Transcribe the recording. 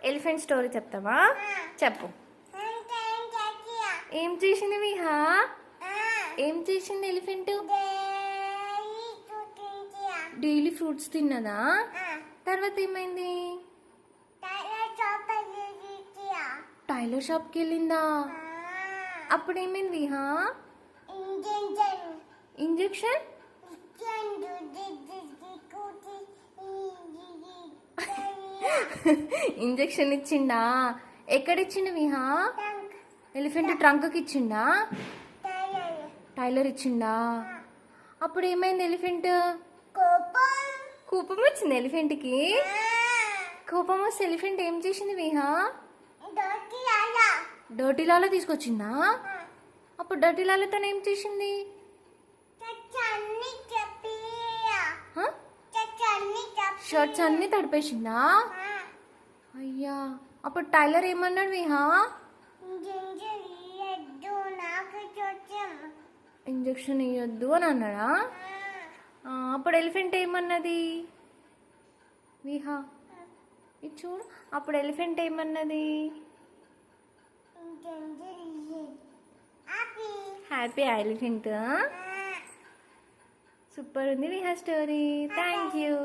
Elephant story చెప్తావా? చెప్పు. ఏం చేసింది విహా? ఏం చేసింది ఎలిఫెంట్? డైలీ ఫ్రూట్స్ తిన్నదా? తర్వాత ఏమైంది? టైలర్ షాప్కి వెళ్ళిందా? అప్పుడు ఏమైంది విహా? ఇంజెక్షన్ ఇంజెక్షన్ ఇచ్చిండా? ఎక్కడ ఇచ్చిండు విహా? ఎలిఫెంట్ ట్రంక్కి ఇచ్చిండా? టైలర్ ఇచ్చిండా? అప్పుడు ఏమైంది ఎలిఫెంట్? కోపం వచ్చింది ఎలిఫెంట్కి. కోపం వస్తే ఎలిఫెంట్ ఏం చేసింది విహా? డర్టీ లాలా తీసుకొచ్చిందా? అప్పుడు డర్టీ లాలతో ఏం చేసింది? షర్ట్స్ అన్ని తడిపేసిందా? అయ్యా, అప్పుడు టైలర్ ఏమన్నాడు విహా? ఇంజెక్షన్ ఇవ్వద్దు అని అన్నాడా? అప్పుడు ఎలిఫెంట్ ఏమన్నది విహా? ఇది చూడు, అప్పుడు ఎలిఫెంట్ ఏమన్నది? Happy elephant. సూపర్ ఉంది విహా స్టోరీ. Thank you.